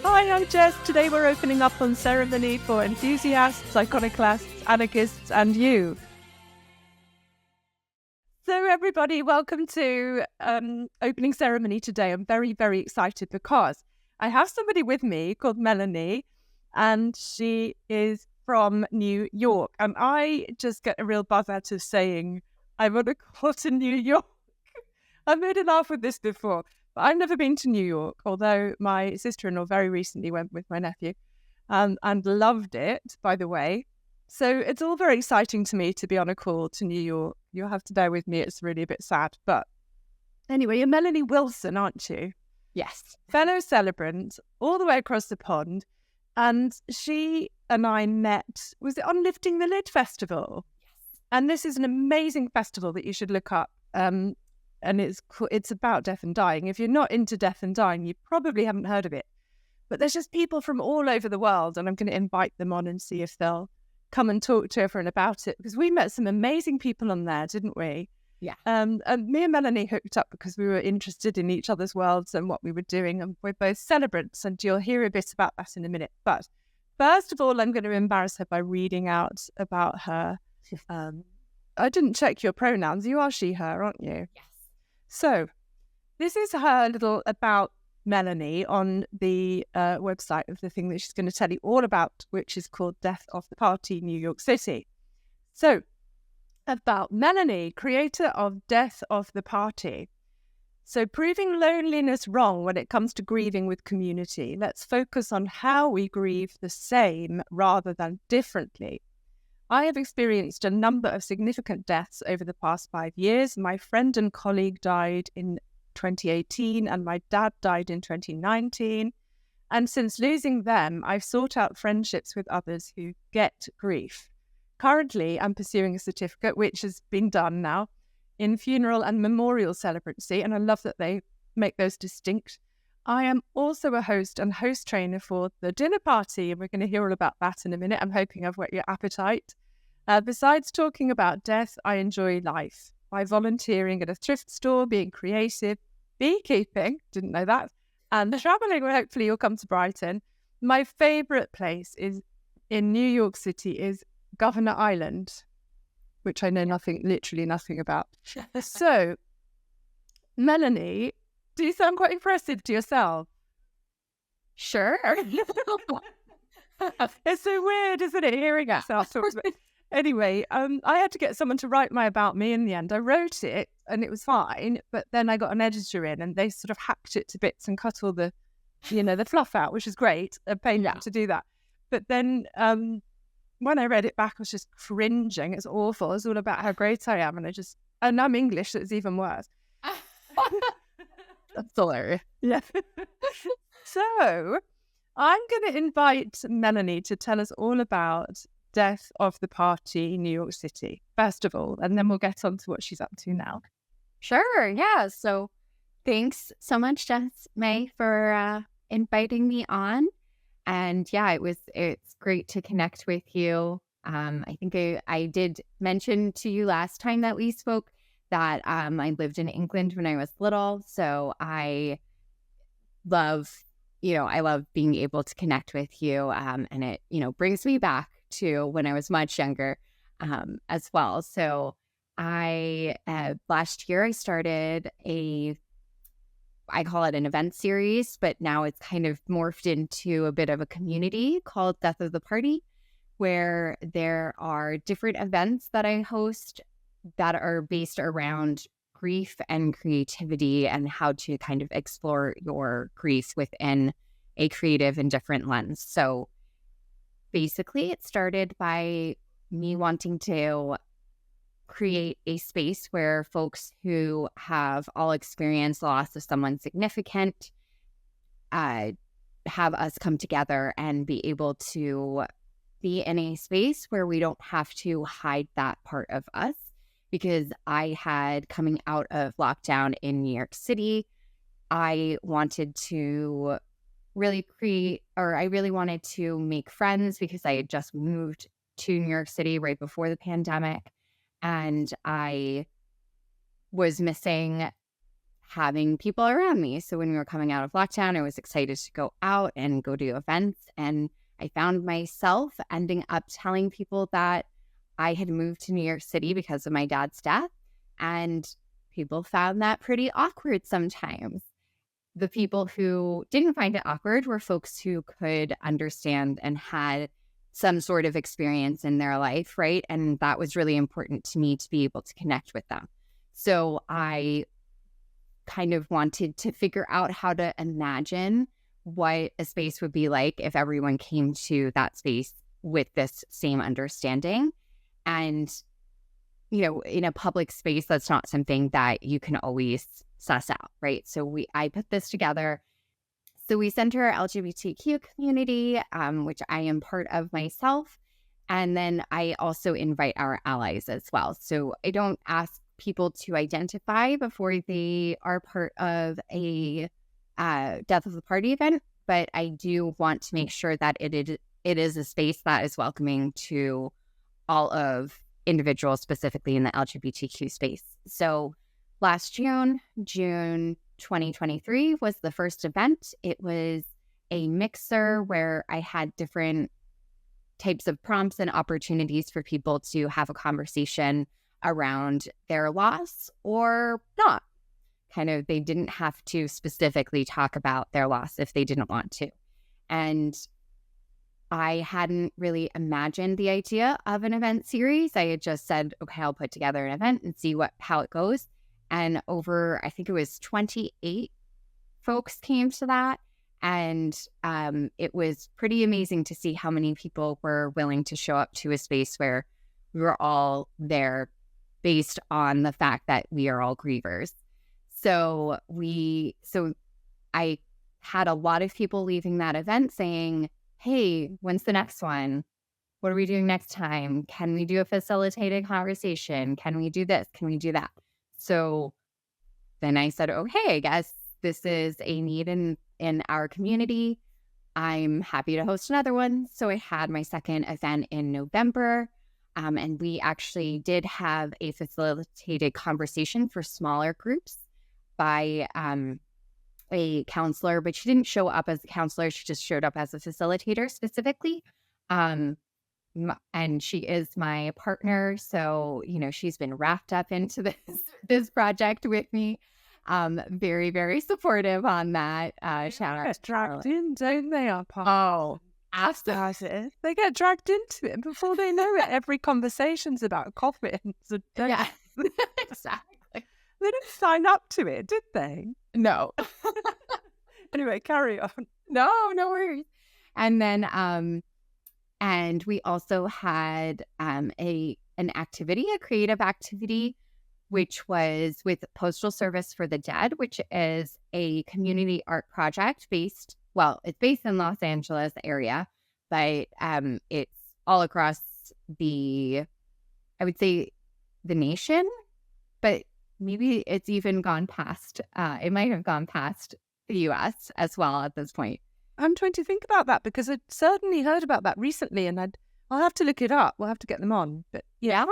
Hi, I'm Jess. Today we're opening up on Ceremony for enthusiasts, iconoclasts, anarchists, and you. So everybody, welcome to opening ceremony today. I'm very, very excited because I have somebody with me called Melanie, and she is from New York. And I just get a real buzz out of saying I want to go to New York. I've made a laugh with this before. I've never been to New York, although my sister-in-law very recently went with my nephew and loved it, by the way. So it's all very exciting to me to be on a call to New York. You'll have to bear with me. It's really a bit sad. But anyway, you're Melanie Wilson, aren't you? Yes. Fellow celebrant all the way across the pond. And she and I met, was it on Lifting the Lid Festival? Yes. And this is an amazing festival that you should look up. And it's about death and dying. If you're not into death and dying, you probably haven't heard of it. But there's just people from all over the world, and I'm going to invite them on and see if they'll come and talk to everyone about it, because we met some amazing people on there, didn't we? Yeah. And me and Melanie hooked up because we were interested in each other's worlds and what we were doing, and we're both celebrants, and you'll hear a bit about that in a minute. But first of all, I'm going to embarrass her by reading out about her. I didn't check your pronouns. You are she, her, aren't you? Yes. So this is her little about Melanie on the website of the thing that she's going to tell you all about, which is called Death of the Party, New York City. So about Melanie, creator of Death of the Party. So proving loneliness wrong when it comes to grieving with community. Let's focus on how we grieve the same rather than differently. I have experienced a number of significant deaths over the past 5 years. My friend and colleague died in 2018 and my dad died in 2019. And since losing them, I've sought out friendships with others who get grief. Currently, I'm pursuing a certificate, which has been done now, in funeral and memorial celebrancy, and I love that they make those distinct. I am also a host and host trainer for the dinner party, and we're going to hear all about that in a minute. I'm hoping I've whet your appetite. Besides talking about death, I enjoy life by volunteering at a thrift store, being creative, beekeeping, didn't know that, and traveling where hopefully you'll come to Brighton. My favorite place is in New York City is Governor Island, which I know literally nothing about. So, Melanie, do you sound quite impressive to yourself? Sure. It's so weird, isn't it, hearing yourself talk about. Anyway, I had to get someone to write my about me in the end. I wrote it and it was fine, but then I got an editor in and they sort of hacked it to bits and cut all the, the fluff out, which is great. A pain to do that. But then when I read it back, I was just cringing. It's awful. It's all about how great I am. And I'm English, so it's even worse. That's hilarious. Yeah. So I'm going to invite Melanie to tell us all about Death of the Party in New York City, first of all, and then we'll get on to what she's up to now. Sure. Yeah. So thanks so much, Jess May, for inviting me on. And yeah, it's great to connect with you. I think I did mention to you last time that we spoke that I lived in England when I was little. So I love being able to connect with you. And it, brings me back to when I was much younger as well. So last year I started I call it an event series, but now it's kind of morphed into a bit of a community called Death of the Party, where there are different events that I host that are based around grief and creativity and how to kind of explore your grief within a creative and different lens. So basically, it started by me wanting to create a space where folks who have all experienced loss of someone significant have us come together and be able to be in a space where we don't have to hide that part of us. Because I had, coming out of lockdown in New York City, I wanted to really wanted to make friends because I had just moved to New York City right before the pandemic. And I was missing having people around me. So when we were coming out of lockdown, I was excited to go out and go to events. And I found myself ending up telling people that I had moved to New York City because of my dad's death. And people found that pretty awkward sometimes. The people who didn't find it awkward were folks who could understand and had some sort of experience in their life, right? And that was really important to me to be able to connect with them. So I kind of wanted to figure out how to imagine what a space would be like if everyone came to that space with this same understanding. And, you know, in a public space, that's not something that you can always suss out, right? So I put this together. So we center our LGBTQ community, which I am part of myself. And then I also invite our allies as well. So I don't ask people to identify before they are part of a Death of the Party event, but I do want to make sure that it is a space that is welcoming to all of individuals, specifically in the LGBTQ space. So last June 2023 was the first event. It was a mixer where I had different types of prompts and opportunities for people to have a conversation around their loss or not. Kind of, they didn't have to specifically talk about their loss if they didn't want to. And I hadn't really imagined the idea of an event series. I had just said, okay, I'll put together an event and see how it goes. And over, I think it was 28 folks came to that. And it was pretty amazing to see how many people were willing to show up to a space where we were all there based on the fact that we are all grievers. So I had a lot of people leaving that event saying, hey, when's the next one? What are we doing next time? Can we do a facilitated conversation? Can we do this? Can we do that? So then I said, okay, I guess this is a need in our community. I'm happy to host another one. So I had my second event in November. And we actually did have a facilitated conversation for smaller groups by a counselor, but she didn't show up as a counselor. She just showed up as a facilitator specifically. And she is my partner. So, you know, she's been wrapped up into this project with me. Very, very supportive on that. Shout out to dragged in, don't they? Oh, absolutely. They get dragged into it before they know it. Every conversation's about coffins. Yeah, exactly. They didn't sign up to it, did they? No. Anyway, carry on. No worries. And then, and we also had an activity, a creative activity, which was with Postal Service for the Dead, which is a community art project it's based in Los Angeles area, but it's all across I would say the nation, but maybe it's even gone past, it might have gone past the US as well at this point. I'm trying to think about that because I certainly heard about that recently and I'll have to look it up. We'll have to get them on. But yeah.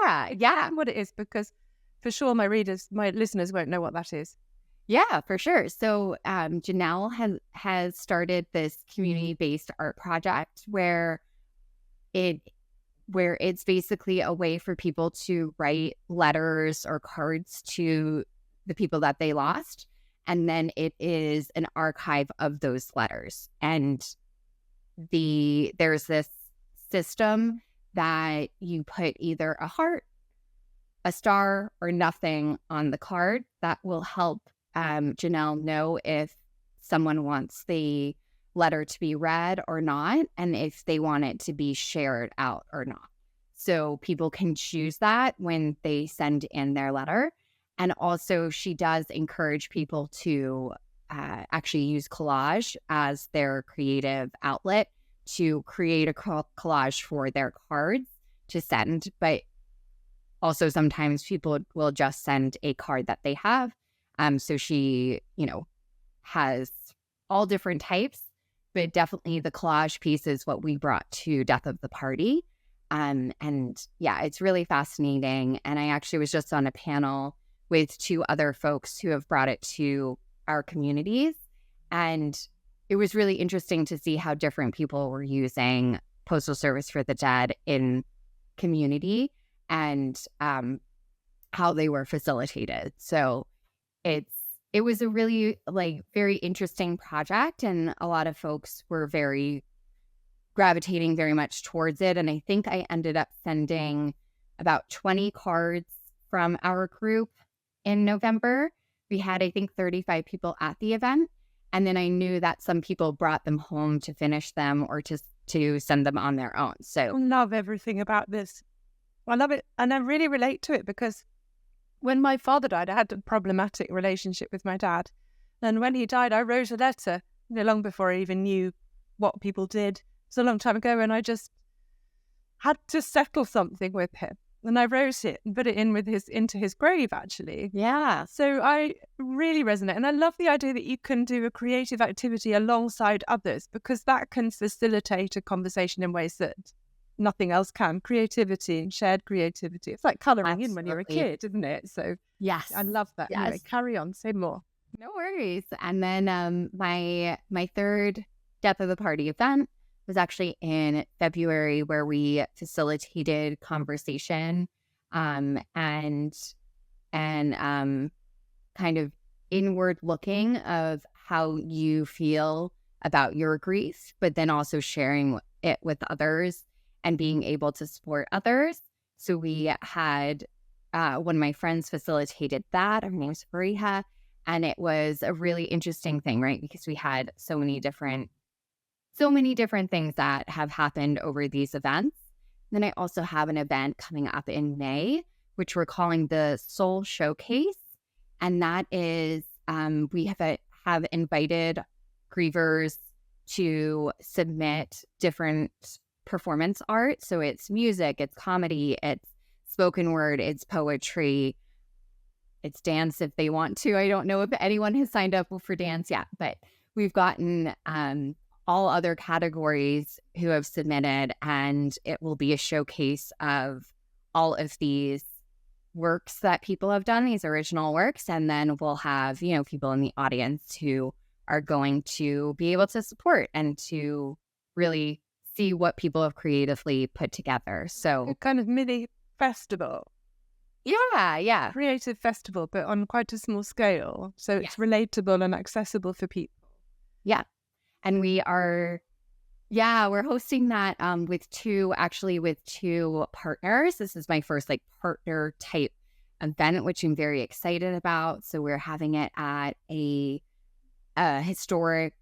What it is, because for sure my listeners won't know what that is. Yeah, for sure. So Janelle has started this community-based art project where it's basically a way for people to write letters or cards to the people that they lost. And then it is an archive of those letters. And there's this system that you put either a heart, a star, or nothing on the card that will help Janelle know if someone wants the letter to be read or not, and if they want it to be shared out or not. So people can choose that when they send in their letter. And also she does encourage people to actually use collage as their creative outlet to create a collage for their cards to send. But also sometimes people will just send a card that they have. So she, has all different types, but definitely the collage piece is what we brought to Death of the Party. And yeah, it's really fascinating. And I actually was just on a panel with two other folks who have brought it to our communities. And it was really interesting to see how different people were using postal service for the dead in community and how they were facilitated. So it was a really very interesting project, and a lot of folks were gravitating very much towards it. And I think I ended up sending about 20 cards from our group in November. We had, I think, 35 people at the event. And then I knew that some people brought them home to finish them or to send them on their own. So I love everything about this. I love it. And I really relate to it because when my father died, I had a problematic relationship with my dad. And when he died, I wrote a letter, long before I even knew what people did. It was a long time ago, and I just had to settle something with him. And I wrote it and put it into his grave, actually. yeah. So I really resonate. And I love the idea that you can do a creative activity alongside others, because that can facilitate a conversation in ways that nothing else can. Creativity and shared creativity. It's like colouring in when you're a kid, isn't it? So yes, I love that. Yes. Anyway, carry on. Say more. No worries. And then my third Death of the Party event was actually in February, where we facilitated conversation and kind of inward looking of how you feel about your grief, but then also sharing it with others and being able to support others. So we had one of my friends facilitated that. Her name's Fariha. And it was a really interesting thing, right? Because we had so many different things that have happened over these events. Then I also have an event coming up in May, which we're calling the Soul Showcase. And that is, we have invited grievers to submit different performance art. So it's music, it's comedy, it's spoken word, it's poetry, it's dance if they want to. I don't know if anyone has signed up for dance yet, but we've gotten all other categories who have submitted, and it will be a showcase of all of these works that people have done, these original works. And then we'll have, people in the audience who are going to be able to support and to really see what people have creatively put together. So a kind of mini festival. Yeah. Creative festival, but on quite a small scale. So it's relatable and accessible for people. Yeah. And we're hosting that with two partners. This is my first partner type event, which I'm very excited about. So we're having it at a historic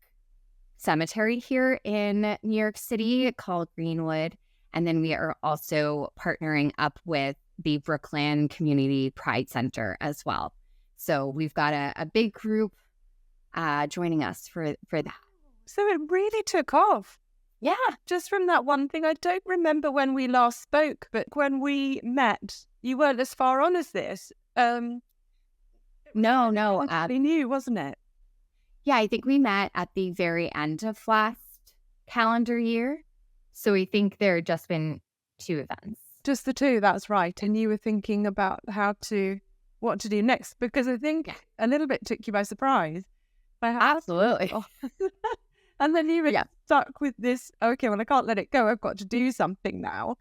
cemetery here in New York City called Greenwood. And then we are also partnering up with the Brooklyn Community Pride Center as well. So we've got a big group joining us for that. So it really took off. Yeah. Just from that one thing. I don't remember when we last spoke, but when we met, you weren't as far on as this. No. It new, wasn't it? Yeah, I think we met at the very end of last calendar year. So I think there had just been 2 events. Just the 2, that's right. And you were thinking about what to do next, because I think a little bit took you by surprise. Absolutely. And then you were stuck with this, okay, well, I can't let it go. I've got to do something now.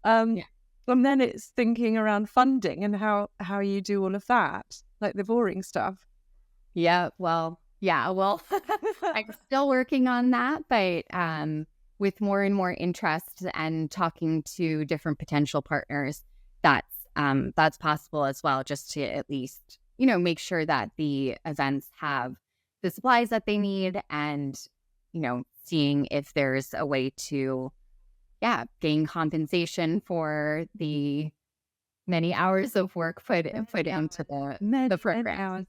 And then it's thinking around funding and how you do all of that, like the boring stuff. Well, I'm still working on that, but with more and more interest and talking to different potential partners, that's possible as well, just to at least, make sure that the events have the supplies that they need, and, seeing if there's a way to, gain compensation for the many hours of work put into the program.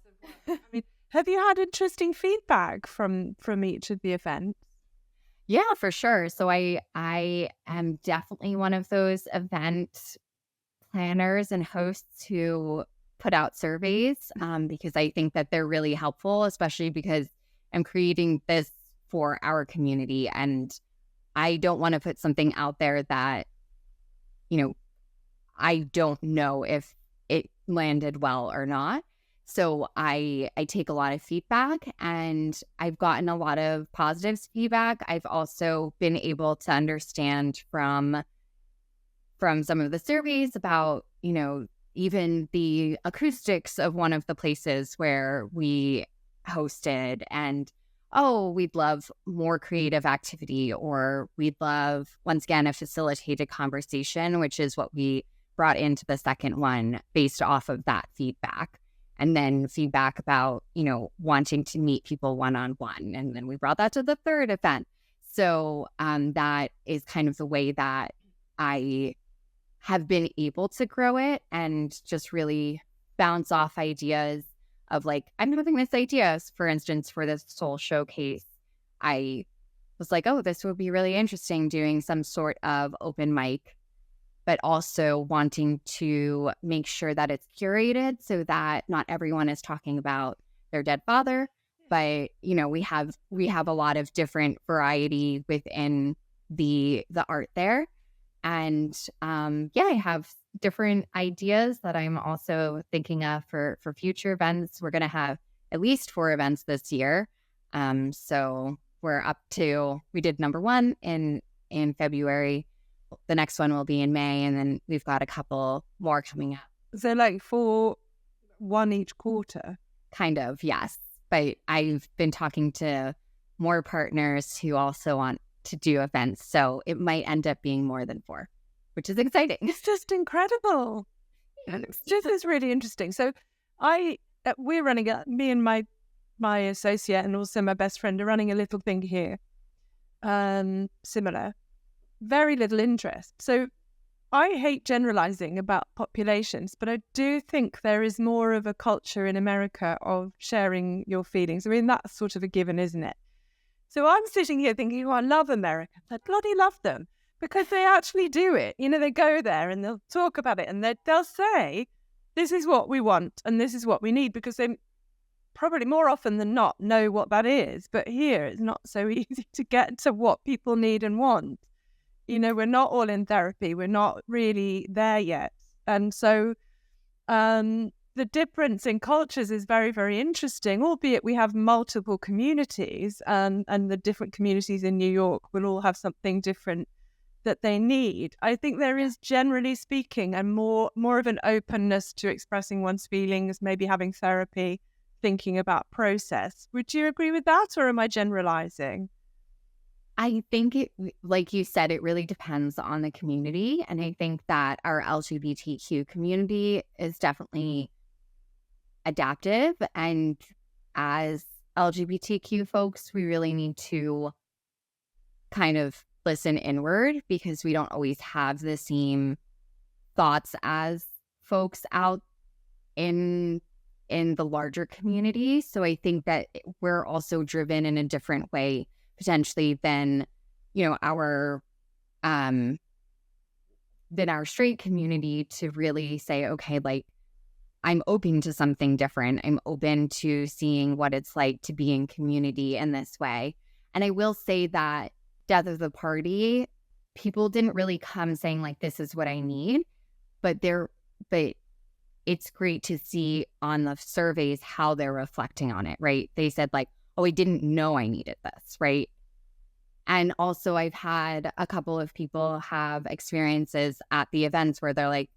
I mean, have you had interesting feedback from each of the events? Yeah, for sure. So I am definitely one of those event planners and hosts who put out surveys because I think that they're really helpful, especially because I'm creating this for our community, and I don't want to put something out there that, I don't know if it landed well or not. So I take a lot of feedback, and I've gotten a lot of positive feedback. I've also been able to understand from some of the surveys about, even the acoustics of one of the places where we hosted, and we'd love more creative activity, or we'd love, once again, a facilitated conversation, which is what we brought into the second one based off of that feedback. And then feedback about, wanting to meet people one-on-one. And then we brought that to the third event. So that is kind of the way that I have been able to grow it, and just really bounce off ideas of like, I'm having this idea, for instance, for this soul showcase. I was like, this would be really interesting, doing some sort of open mic, but also wanting to make sure that it's curated so that not everyone is talking about their dead father, but we have a lot of different variety within the art there. And I have different ideas that I'm also thinking of for future events. We're going to have at least 4 events this year. So we did number 1 in February. The next one will be in May, and then we've got a couple more coming up. So like 4, 1 each quarter? Kind of, yes. But I've been talking to more partners who also want to do events, so it might end up being more than 4, which is exciting. It's just incredible. This is really interesting. So we're running me and my associate and also my best friend are running a little thing here, similar, very little interest. So I hate generalizing about populations, but I do think there is more of a culture in America of sharing your feelings. I mean, that's sort of a given, isn't it? So I'm sitting here thinking, I love America. I bloody love them because they actually do it. They go there and they'll talk about it, and they'll say, this is what we want and this is what we need, because they probably more often than not know what that is. But here it's not so easy to get to what people need and want. We're not all in therapy. We're not really there yet. And so the difference in cultures is very, very interesting, albeit we have multiple communities, and the different communities in New York will all have something different that they need. I think there is, generally speaking, and more of an openness to expressing one's feelings, maybe having therapy, thinking about process. Would you agree with that, or am I generalizing? I think it, like you said, it really depends on the community. And I think that our LGBTQ community is definitely adaptive. And as LGBTQ folks, we really need to kind of listen inward, because we don't always have the same thoughts as folks out in the larger community. So I think that we're also driven in a different way potentially than our straight community, to really say, okay, like, I'm open to something different. I'm open to seeing what it's like to be in community in this way. And I will say that Death of the Party, people didn't really come saying like, this is what I need, but it's great to see on the surveys how they're reflecting on it, right? They said like, I didn't know I needed this, right? And also I've had a couple of people have experiences at the events where they're like,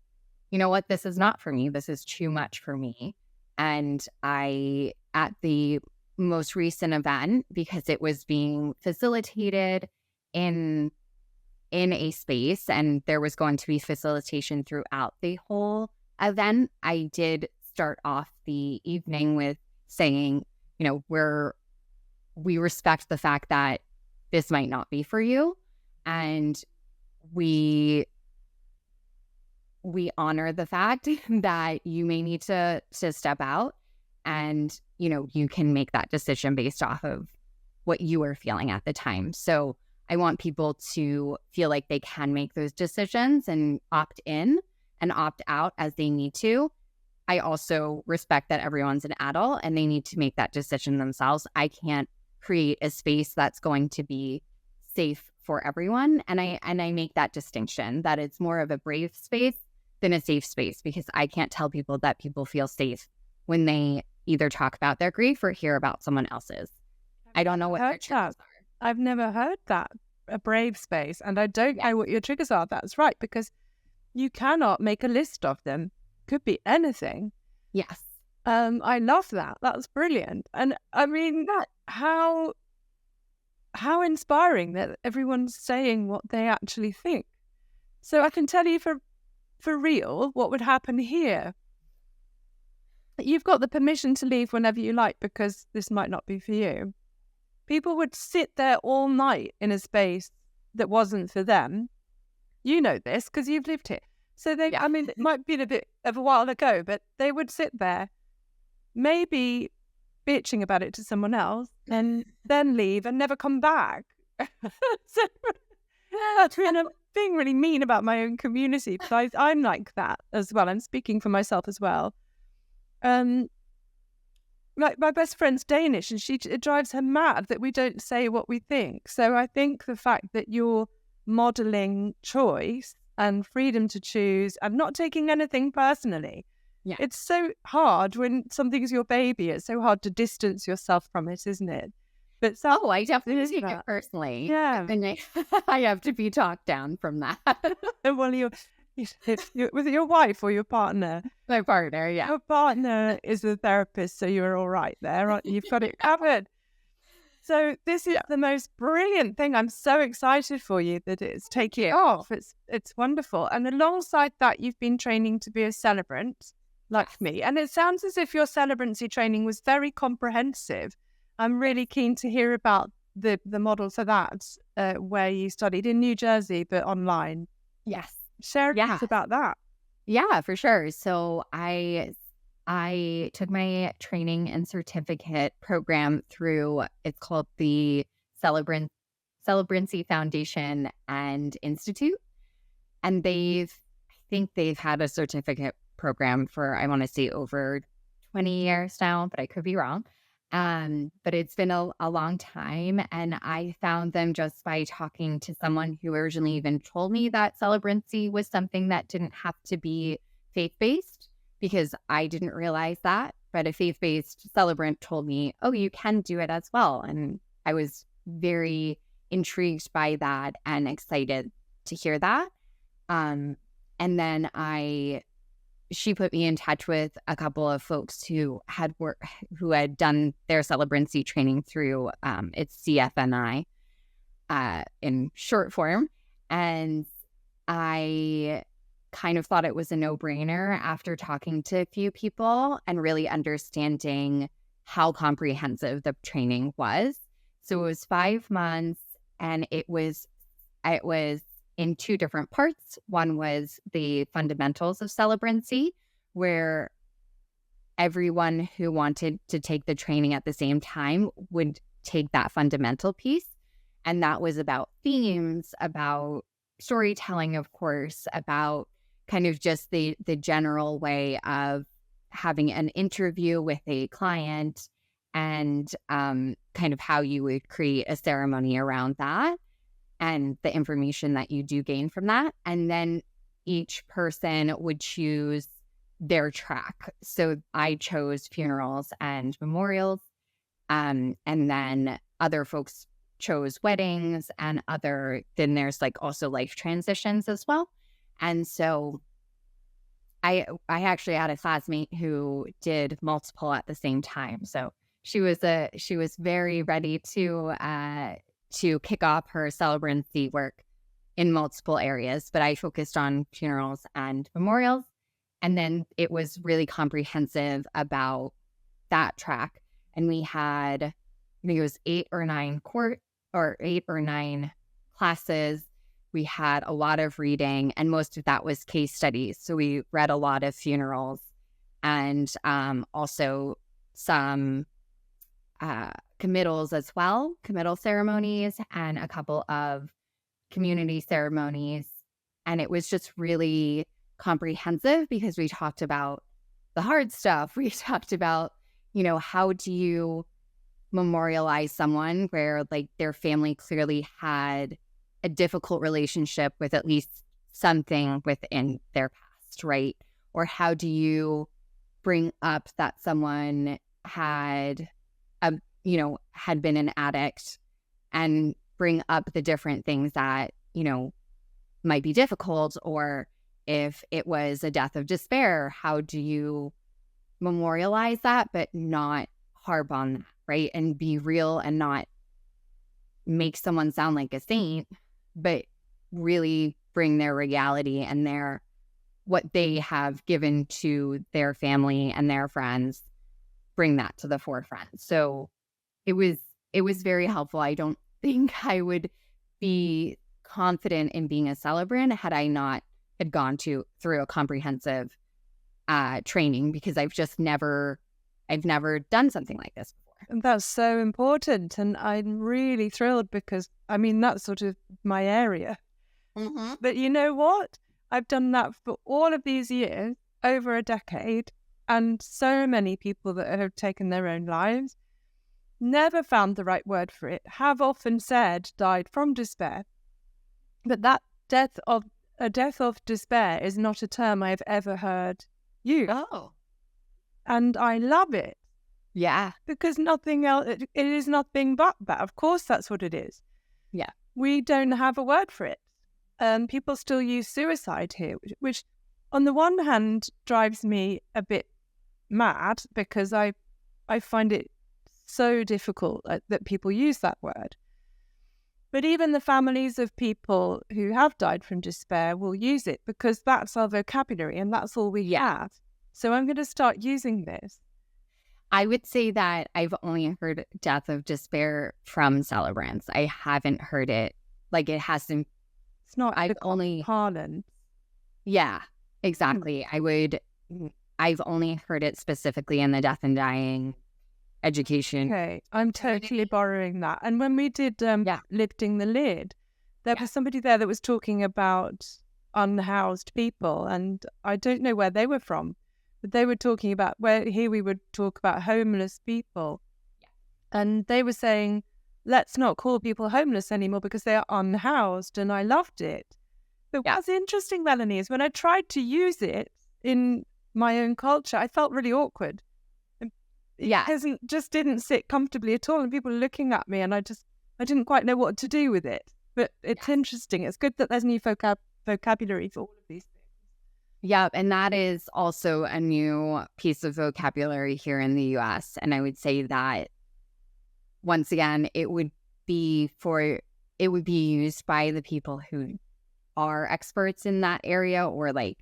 you know what, this is not for me. This is too much for me. And at the most recent event, because it was being facilitated in a space and there was going to be facilitation throughout the whole event, I did start off the evening with saying, we respect the fact that this might not be for you, and we honor the fact that you may need to step out, and you can make that decision based off of what you are feeling at the time. So I want people to feel like they can make those decisions and opt in and opt out as they need to. I also respect that everyone's an adult and they need to make that decision themselves. I can't create a space that's going to be safe for everyone. And I make that distinction that it's more of a brave space than a safe space, because I can't tell people that people feel safe when they either talk about their grief or hear about someone else's. I don't know what their triggers are. I've never heard that, a brave space. And I don't know what your triggers are. That's right, because you cannot make a list of them. Could be anything. Yes. I love that. That's brilliant. And I mean, how inspiring that everyone's saying what they actually think. So I can tell you for real what would happen here. You've got the permission to leave whenever you like, because this might not be for you. People would sit there all night in a space that wasn't for them. You know this because you've lived here. So I mean, it might be a bit of a while ago, but they would sit there, maybe bitching about it to someone else, and then leave and never come back. So I'm being really mean about my own community, because I'm like that as well. I'm speaking for myself as well. Like my best friend's Danish, and it drives her mad that we don't say what we think. So I think the fact that you're modeling choice and freedom to choose and not taking anything personally. Yeah. It's so hard when something's your baby. It's so hard to distance yourself from it, isn't it? But I definitely take it personally. Yeah. And I have to be talked down from that. Well, with your wife or your partner? My partner, yeah. Your partner is a therapist, so you're all right there. You've got it covered. So this is the most brilliant thing. I'm so excited for you that it's taking off. It's wonderful. And alongside that, you've been training to be a celebrant, like me. And it sounds as if your celebrancy training was very comprehensive. I'm really keen to hear about the model for that, where you studied in New Jersey, but online. Yes. Share us about that. Yeah, for sure. So I took my training and certificate program through, it's called the Celebrancy Foundation and Institute. And I think they've had a certificate program for, I want to say, over 20 years now, but I could be wrong. But it's been a long time. And I found them just by talking to someone who originally even told me that celebrancy was something that didn't have to be faith-based, because I didn't realize that. But a faith-based celebrant told me, oh, you can do it as well. And I was very intrigued by that and excited to hear that. And then she put me in touch with a couple of folks who had done their celebrancy training through it's CFNI in short form. And I kind of thought it was a no-brainer after talking to a few people and really understanding how comprehensive the training was. So it was 5 months, and it was in 2 different parts. One was the fundamentals of celebrancy, where everyone who wanted to take the training at the same time would take that fundamental piece. And that was about themes, about storytelling, of course, about kind of just the general way of having an interview with a client, and kind of how you would create a ceremony around that, and the information that you do gain from that. And then each person would choose their track. So I chose funerals and memorials. And then other folks chose weddings, and then there's also life transitions as well. And so I actually had a classmate who did multiple at the same time. So she was very ready to kick off her celebrancy work in multiple areas, but I focused on funerals and memorials. And then it was really comprehensive about that track. And we had, I think it was 8 or 9 classes. We had a lot of reading, and most of that was case studies. So we read a lot of funerals, and also some committals as well, committal ceremonies, and a couple of community ceremonies. And it was just really comprehensive, because we talked about the hard stuff. We talked about, how do you memorialize someone where their family clearly had a difficult relationship with at least something within their past. past, right? Or how do you bring up that someone had, had been an addict, and bring up the different things that, might be difficult? Or if it was a death of despair, how do you memorialize that, but not harp on that, right? And be real and not make someone sound like a saint, but really bring their reality and what they have given to their family and their friends, bring that to the forefront. So it was very helpful. I don't think I would be confident in being a celebrant had I not had gone through a comprehensive training, because I've never done something like this before. And that's so important. And I'm really thrilled because, that's sort of my area. Mm-hmm. But you know what? I've done that for all of these years, over a decade, and so many people that have taken their own lives, never found the right word for it, have often said died from despair. But that death of despair is not a term I've ever heard used. Oh. And I love it. Yeah. Because nothing else, it is nothing but that. Of course, that's what it is. Yeah. We don't have a word for it. People still use suicide here, which on the one hand drives me a bit mad, because I find it so difficult that people use that word. But even the families of people who have died from despair will use it, because that's our vocabulary and that's all we have. So I'm going to start using this. I would say that I've only heard death of despair from celebrants. I haven't heard it. Like, it hasn't. It's not I've only parlance. Yeah, exactly. I've only heard it specifically in the death and dying education. Okay, I'm totally borrowing that. And when we did Lifting the Lid, there was somebody there that was talking about unhoused people, and I don't know where they were from, but they were talking about here we would talk about homeless people. Yeah. And they were saying, let's not call people homeless anymore because they are unhoused, and I loved it. But what's interesting, Melanie, is when I tried to use it in my own culture, I felt really awkward. It just didn't sit comfortably at all, and people were looking at me, and I didn't quite know what to do with it. But it's interesting. It's good that there's new vocabulary for all of these things. Yeah, and that is also a new piece of vocabulary here in the U.S. And I would say that, once again, it would be used by the people who are experts in that area, or like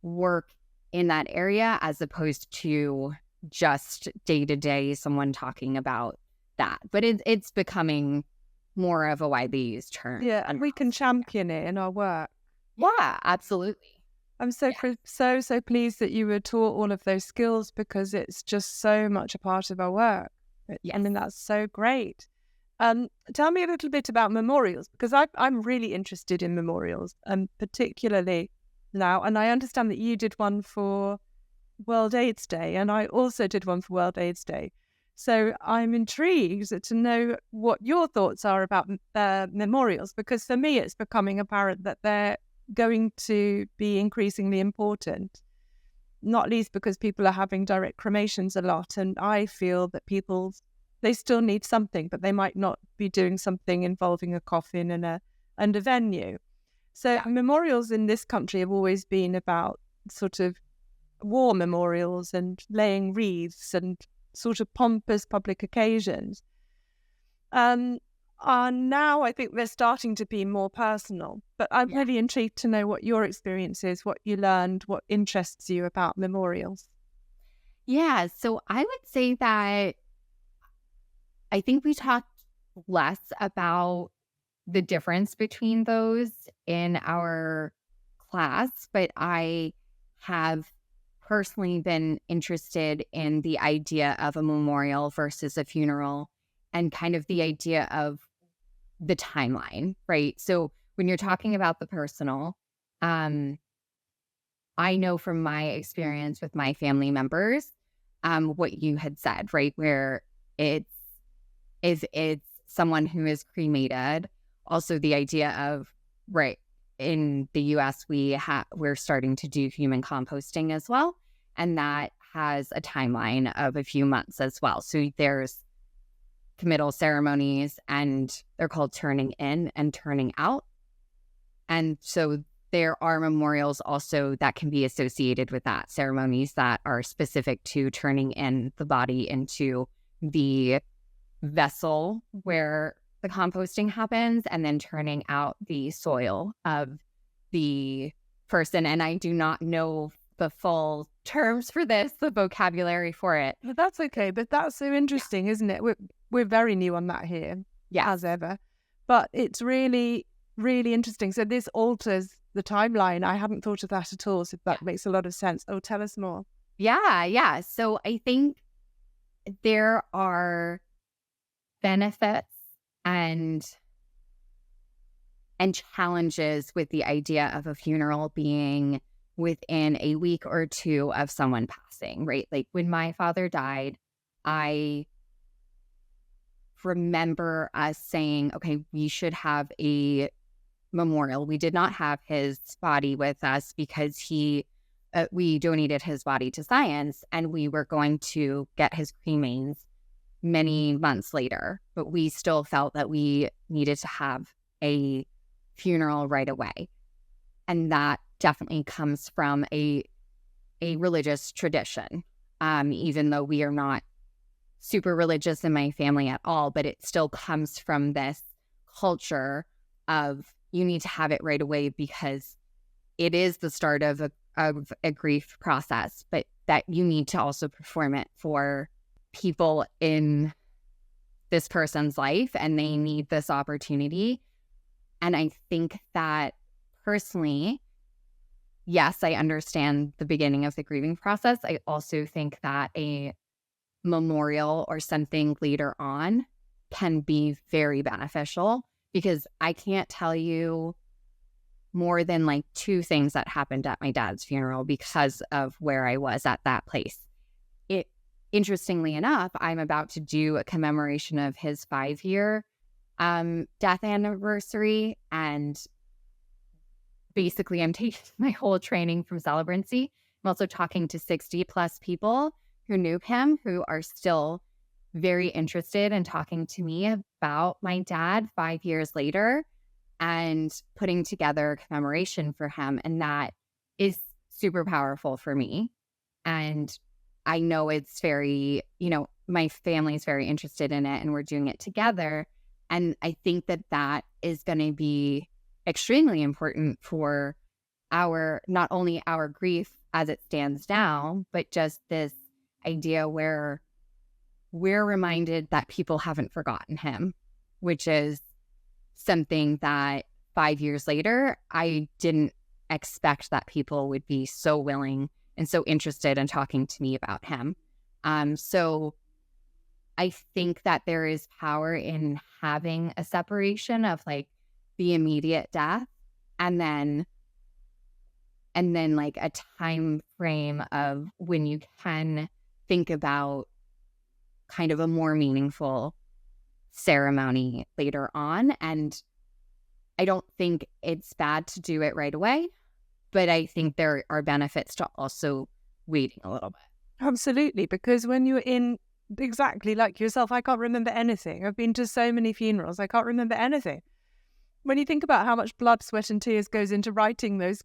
work in that area, as opposed to just day to day someone talking about that. But it's becoming more of a widely used term. Yeah, and we can champion it in our work. Yeah, absolutely. I'm so pleased that you were taught all of those skills, because it's just so much a part of our work. I mean, that's so great. Tell me a little bit about memorials, because I'm really interested in memorials, particularly now. And I understand that you did one for World AIDS Day, and I also did one for World AIDS Day. So I'm intrigued to know what your thoughts are about memorials, because for me it's becoming apparent that they're going to be increasingly important, not least because people are having direct cremations a lot, and I feel that they still need something, but they might not be doing something involving a coffin and a venue. So memorials in this country have always been about sort of war memorials and laying wreaths and sort of pompous public occasions. And now I think they're starting to be more personal. But I'm really intrigued to know what your experience is, what you learned, what interests you about memorials. Yeah, so I would say that I think we talked less about the difference between those in our class, but I have personally been interested in the idea of a memorial versus a funeral, and kind of the idea of the timeline, right? So when you're talking about the personal, I know from my experience with my family members, what you had said, right? Where it's someone who is cremated. Also the idea of, right, in the US, we're starting to do human composting as well. And that has a timeline of a few months as well. So there's committal ceremonies, and they're called turning in and turning out. And so there are memorials also that can be associated with that, ceremonies that are specific to turning in the body into the vessel where the composting happens, and then turning out the soil of the person. And I do not know the full terms for this, the vocabulary for it. But that's okay. But that's so interesting, isn't it? We're very new on that here, as ever. But it's really, really interesting. So this alters the timeline. I hadn't thought of that at all. So that makes a lot of sense. Oh, tell us more. Yeah. So I think there are benefits and challenges with the idea of a funeral being within a week or two of someone passing, right? Like when my father died, I remember us saying, okay, we should have a memorial. We did not have his body with us because we donated his body to science, and we were going to get his cremains many months later, but we still felt that we needed to have a funeral right away. And that definitely comes from a religious tradition, even though we are not super religious in my family at all, but it still comes from this culture of you need to have it right away because it is the start of a grief process, but that you need to also perform it for people in this person's life, and they need this opportunity. And I think that personally, yes, I understand the beginning of the grieving process. I also think that a memorial or something later on can be very beneficial, because I can't tell you more than like 2 things that happened at my dad's funeral because of where I was at that place. Interestingly enough, I'm about to do a commemoration of his 5-year death anniversary, and basically I'm taking my whole training from Celebrancy. I'm also talking to 60 plus people who knew him, who are still very interested in talking to me about my dad 5 years later and putting together a commemoration for him. And that is super powerful for me. And I know it's very, my family is very interested in it, and we're doing it together. And I think that that is going to be extremely important for not only our grief as it stands now, but just this idea where we're reminded that people haven't forgotten him, which is something that 5 years later, I didn't expect that people would be so willing and so interested in talking to me about him. So I think that there is power in having a separation of like the immediate death and then like a time frame of when you can think about kind of a more meaningful ceremony later on. And I don't think it's bad to do it right away, but I think there are benefits to also waiting a little bit. Absolutely, because when you're in, exactly like yourself, I can't remember anything. I've been to so many funerals, I can't remember anything. When you think about how much blood, sweat and tears goes into writing those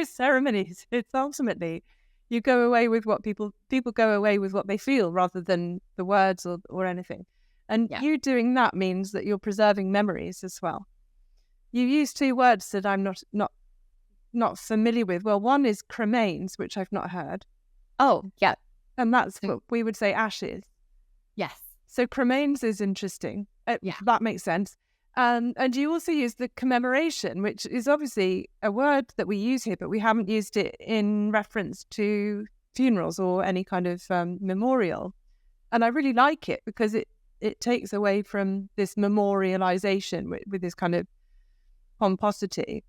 ceremonies, it's ultimately you go away with what people go away with what they feel rather than the words or anything. And you doing that means that you're preserving memories as well. You use 2 words that I'm not familiar with. Well, one is cremains, which I've not heard. Oh, yeah. And that's what we would say ashes. Yes. So cremains is interesting. That makes sense. And you also use the commemoration, which is obviously a word that we use here, but we haven't used it in reference to funerals or any kind of memorial. And I really like it because it takes away from this memorialization with this kind of pomposity.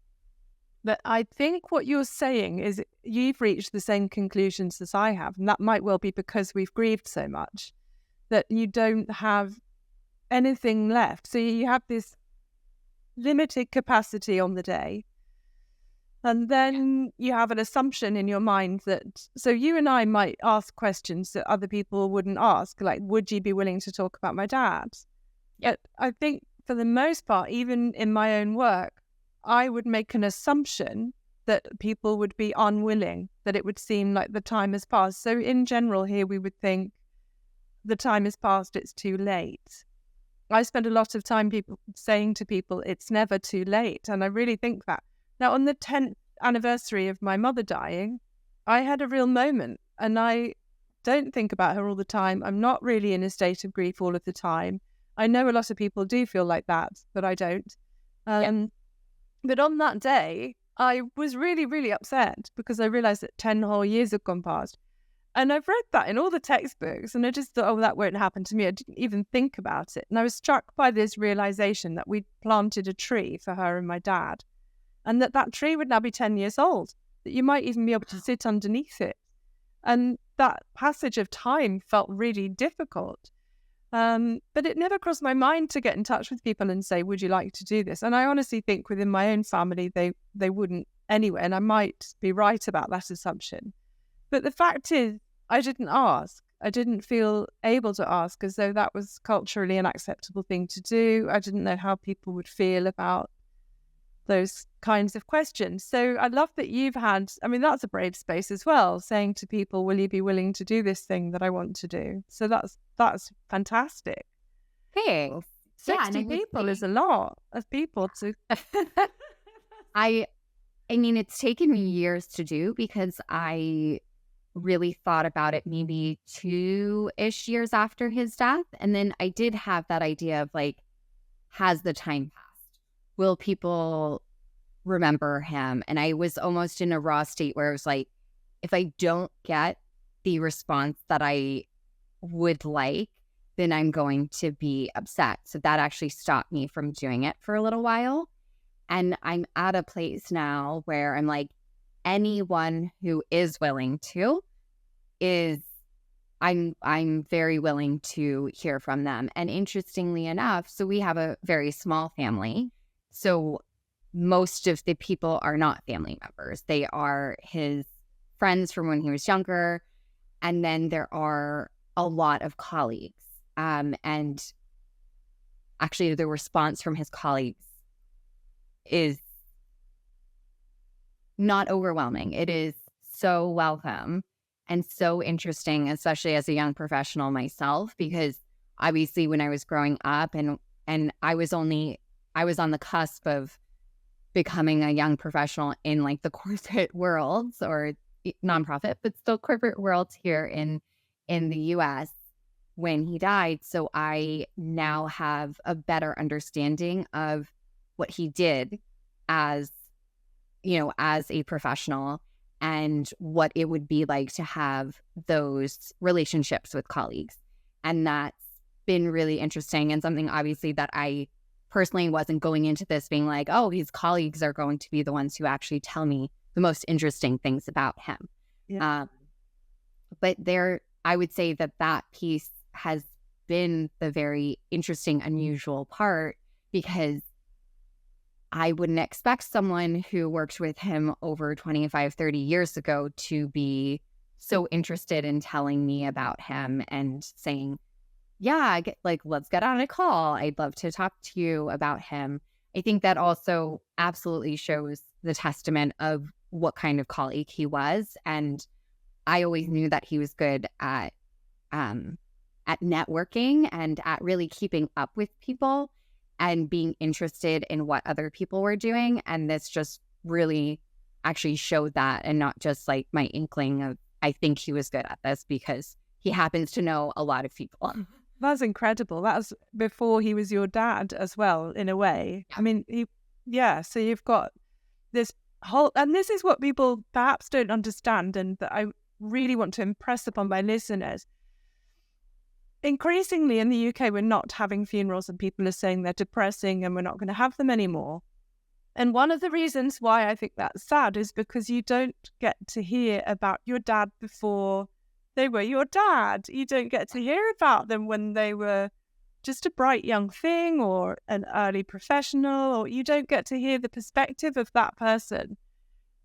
But I think what you're saying is you've reached the same conclusions as I have. And that might well be because we've grieved so much that you don't have anything left. So you have this limited capacity on the day And then you have an assumption in your mind that, so you and I might ask questions that other people wouldn't ask, like, would you be willing to talk about my dad? But I think for the most part, even in my own work, I would make an assumption that people would be unwilling, that it would seem like the time has passed. So in general here, we would think the time has passed, it's too late. I spend a lot of time saying to people, it's never too late. And I really think that. Now, on the 10th anniversary of my mother dying, I had a real moment, and I don't think about her all the time. I'm not really in a state of grief all of the time. I know a lot of people do feel like that, but I don't. But on that day, I was really, really upset because I realized that 10 whole years had gone past. And I've read that in all the textbooks, and I just thought, oh, that won't happen to me. I didn't even think about it. And I was struck by this realization that we'd planted a tree for her and my dad, and that tree would now be 10 years old, that you might even be able to sit underneath it. And that passage of time felt really difficult. But it never crossed my mind to get in touch with people and say, would you like to do this? And I honestly think within my own family, they wouldn't anyway. And I might be right about that assumption. But the fact is, I didn't ask. I didn't feel able to ask, as though that was culturally an acceptable thing to do. I didn't know how people would feel about those kinds of questions. So I love that you've had, I mean, that's a brave space as well, saying to people, will you be willing to do this thing that I want to do? So that's fantastic. Thanks. 60 people is a lot of people to... I mean, it's taken me years to do, because I really thought about it maybe 2-ish years after his death. And then I did have that idea of like, has the time passed? Will people remember him? And I was almost in a raw state where it was like, if I don't get the response that I would like, then I'm going to be upset. So that actually stopped me from doing it for a little while. And I'm at a place now where I'm like, anyone who is willing to I'm very willing to hear from them. And interestingly enough, so we have a very small family. So most of the people are not family members. They are his friends from when he was younger. And then there are a lot of colleagues. And actually the response from his colleagues is not overwhelming. It is so welcome and so interesting, especially as a young professional myself, because obviously when I was growing up and I was on the cusp of becoming a young professional in like the corporate worlds or nonprofit, but still corporate worlds here in the US when he died. So I now have a better understanding of what he did as a professional and what it would be like to have those relationships with colleagues. And that's been really interesting and something obviously that I personally wasn't going into this being like, oh, his colleagues are going to be the ones who actually tell me the most interesting things about him. Yeah. But I would say that piece has been the very interesting, unusual part, because I wouldn't expect someone who worked with him over 25, 30 years ago to be so interested in telling me about him and saying, yeah, let's get on a call. I'd love to talk to you about him. I think that also absolutely shows the testament of what kind of colleague he was. And I always knew that he was good at networking and at really keeping up with people and being interested in what other people were doing. And this just really actually showed that, and not just like my inkling of, I think he was good at this because he happens to know a lot of people. That's incredible. That was before he was your dad as well, in a way. I mean, so you've got this whole, and this is what people perhaps don't understand, and that I really want to impress upon my listeners. Increasingly in the UK, we're not having funerals and people are saying they're depressing and we're not going to have them anymore. And one of the reasons why I think that's sad is because you don't get to hear about your dad before they were your dad. You don't get to hear about them when they were just a bright young thing or an early professional, or you don't get to hear the perspective of that person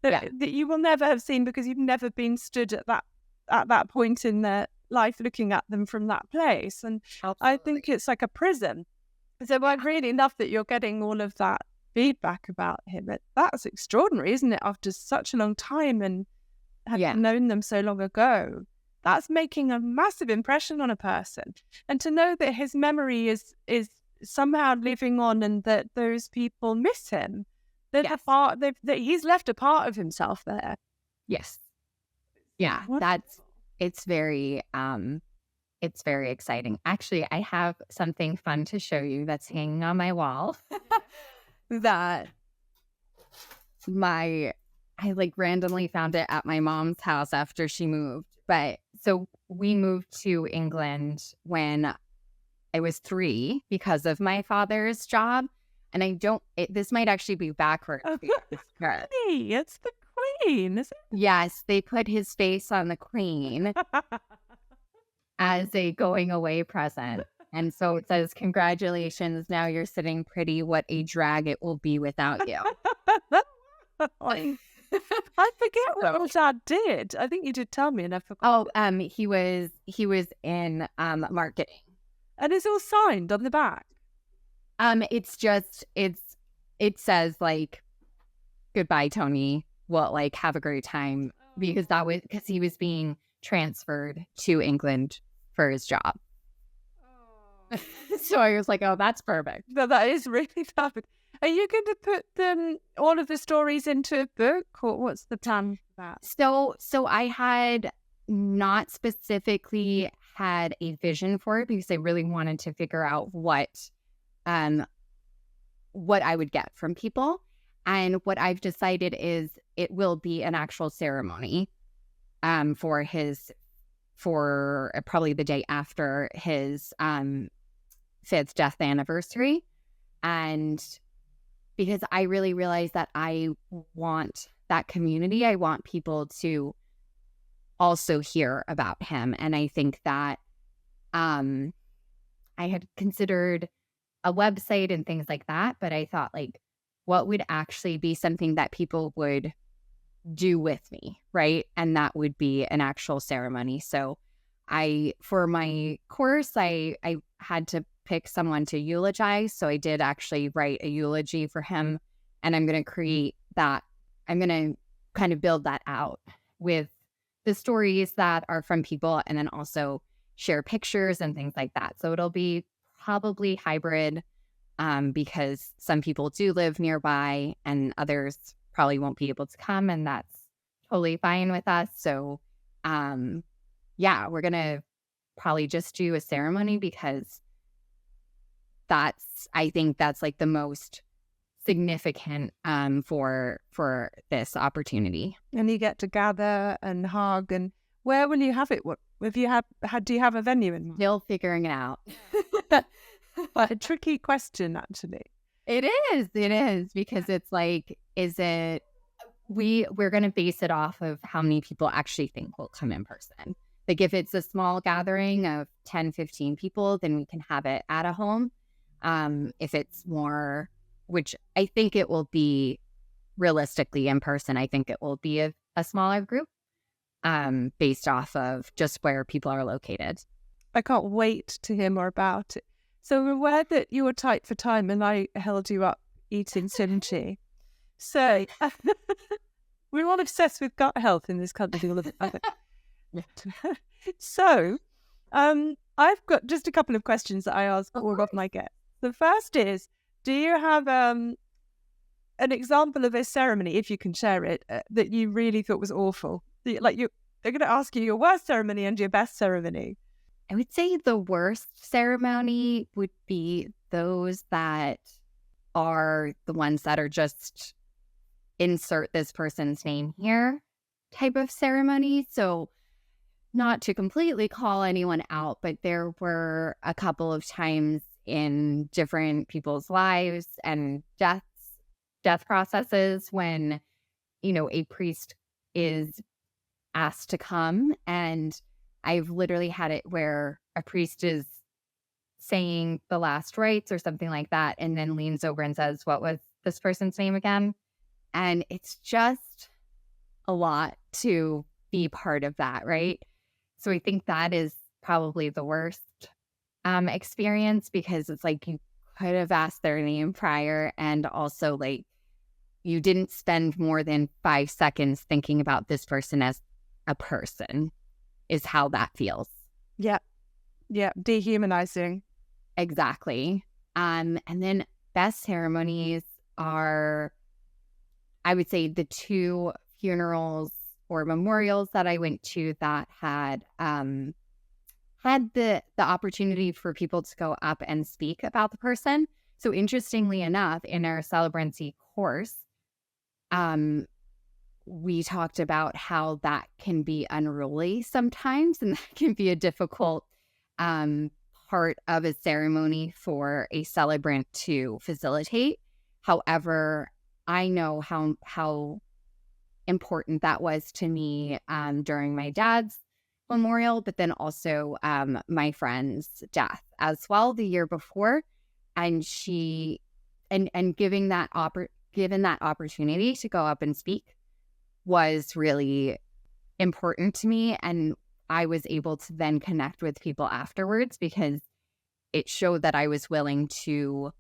that you will never have seen because you've never been stood at that point in their life looking at them from that place. And I think it's like a prison. So I really love that you're getting all of that feedback about him. That's extraordinary, isn't it? After such a long time and having known them so long ago, that's making a massive impression on a person. And to know that his memory is somehow living on, and that those people miss him, that he's left a part of himself there. Yes. Yeah, it's very exciting. Actually, I have something fun to show you that's hanging on my wall. That I like randomly found it at my mom's house after she moved. But so we moved to England when I was 3 because of my father's job. And this might actually be backwards. Oh, it's the Queen, isn't it? Yes, they put his face on the Queen as a going away present. And so it says, "Congratulations, now you're sitting pretty. What a drag it will be without you." I forget what your dad did. I think you did tell me, and I forgot. Oh, he was in marketing. And it's all signed on the back. It says like, "Goodbye, Tony. Well, like, have a great time," because he was being transferred to England for his job. So I was like, "Oh, that's perfect." No, that is really perfect. Are you going to put all of the stories into a book, or what's the plan for that? So I had not specifically had a vision for it because I really wanted to figure out what I would get from people. And what I've decided is it will be an actual ceremony for probably the day after his 5th death anniversary. And because I really realized that I want that community, I want people to also hear about him. And I think that I had considered a website and things like that, but I thought, like, what would actually be something that people would do with me, right? And that would be an actual ceremony. So for my course, I had to pick someone to eulogize. So I did actually write a eulogy for him, and I'm going to create that. I'm going to kind of build that out with the stories that are from people, and then also share pictures and things like that. So it'll be probably hybrid, because some people do live nearby and others probably won't be able to come, and that's totally fine with us. So we're gonna probably just do a ceremony because I think that's like the most significant for this opportunity. And you get to gather and hug. And where will you have it? What have you do you have a venue in mind? Still figuring it out. A tricky question, actually. It is because it's like, we're going to base it off of how many people actually think will come in person. Like, if it's a small gathering of 10, 15 people, then we can have it at a home. If it's more, which I think it will be realistically in person, I think it will be a smaller group, based off of just where people are located. I can't wait to hear more about it. So we're aware that you were tight for time and I held you up eating kimchi. So we're all obsessed with gut health in this country. All of it. So I've got just a couple of questions that I ask all of my guests. The first is, do you have an example of a ceremony, if you can share it, that you really thought was awful? They're going to ask you your worst ceremony and your best ceremony. I would say the worst ceremony would be those that are the ones that are just insert this person's name here type of ceremony. So not to completely call anyone out, but there were a couple of times in different people's lives and death processes when, a priest is asked to come, and I've literally had it where a priest is saying the last rites or something like that, and then leans over and says, "What was this person's name again?" And it's just a lot to be part of that, right? So I think that is probably the worst experience, because it's like you could have asked their name prior, and also like you didn't spend more than 5 seconds thinking about this person as a person, is how that feels. Yeah. Yeah. Dehumanizing. Exactly. And then best ceremonies are, I would say, the 2 funerals or memorials that I went to that had the opportunity for people to go up and speak about the person. So interestingly enough, in our celebrancy course, we talked about how that can be unruly sometimes, and that can be a difficult part of a ceremony for a celebrant to facilitate. However, I know how important that was to me during my dad's memorial, but then also my friend's death as well the year before, and giving that opportunity to go up and speak was really important to me. And I was able to then connect with people afterwards because it showed that I was willing to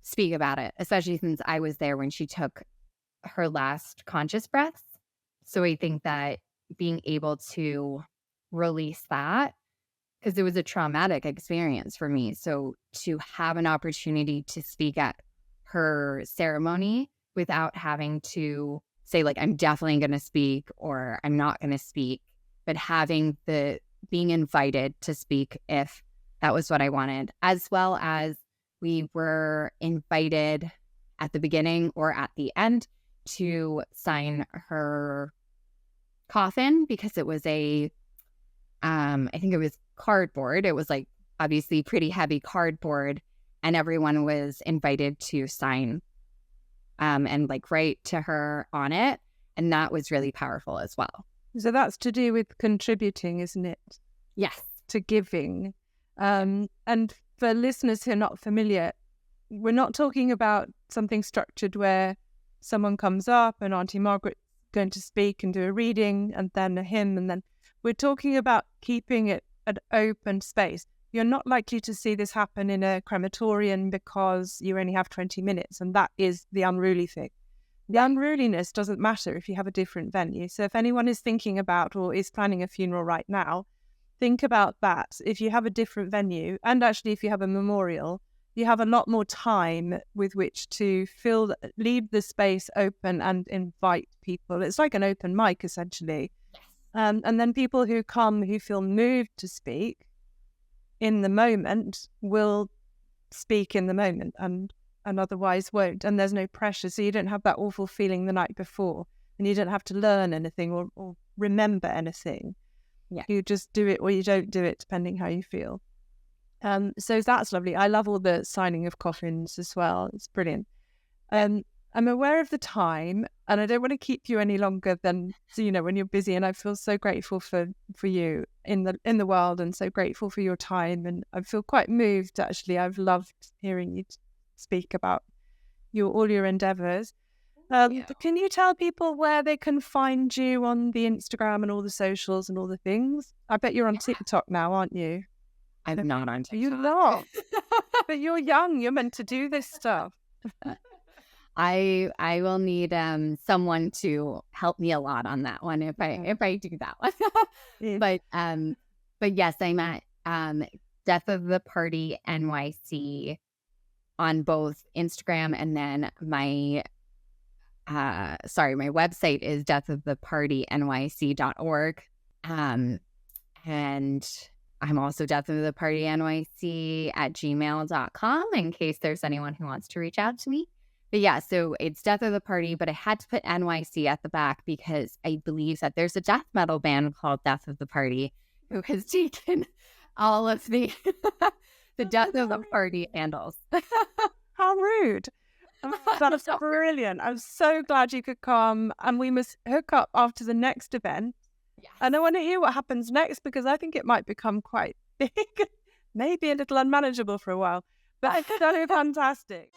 speak about it, especially since I was there when she took her last conscious breaths. So I think that being able to release that, because it was a traumatic experience for me. So to have an opportunity to speak at her ceremony without having to say, like, I'm definitely going to speak or I'm not going to speak, but being invited to speak if that was what I wanted, as well as we were invited at the beginning or at the end to sign her coffin, because it was I think it was cardboard. It was like obviously pretty heavy cardboard, and everyone was invited to sign and like write to her on it. And that was really powerful as well. So that's to do with contributing, isn't it? Yes. To giving. And for listeners who are not familiar, we're not talking about something structured where someone comes up and Auntie Margaret's going to speak and do a reading and then a hymn, and then we're talking about keeping it an open space. You're not likely to see this happen in a crematorium because you only have 20 minutes, and that is the unruly thing. The unruliness doesn't matter if you have a different venue. So if anyone is thinking about or is planning a funeral right now, think about that. If you have a different venue, and actually if you have a memorial, you have a lot more time with which to leave the space open and invite people. It's like an open mic, essentially. Yes. And then people who come who feel moved to speak in the moment will speak in the moment and otherwise won't. And there's no pressure. So you don't have that awful feeling the night before, and you don't have to learn anything or remember anything. Yeah. You just do it or you don't do it, depending how you feel. So that's lovely. I love all the signing of coffins as well. It's brilliant. I'm aware of the time, and I don't want to keep you any longer than, when you're busy. And I feel so grateful for you in the world, and so grateful for your time. And I feel quite moved, actually. I've loved hearing you speak about all your endeavors. Can you tell people where they can find you on the Instagram and all the socials and all the things? I bet you're on TikTok now, aren't you? I'm not on TikTok. You're not. But you're young. You're meant to do this stuff. I will need someone to help me a lot on that one if I do that one. Yeah. But yes, I'm at Death of the Party NYC on both Instagram, and then my website is deathofthepartynyc.org. And I'm also deathofthepartynyc@gmail.com in case there's anyone who wants to reach out to me. But yeah, so it's Death of the Party, but I had to put NYC at the back because I believe that there's a death metal band called Death of the Party who has taken all of the Death of the Party handles. How rude. That's brilliant. I'm so glad you could come, and we must hook up after the next event. Yes. And I want to hear what happens next, because I think it might become quite big, maybe a little unmanageable for a while, but it's so fantastic.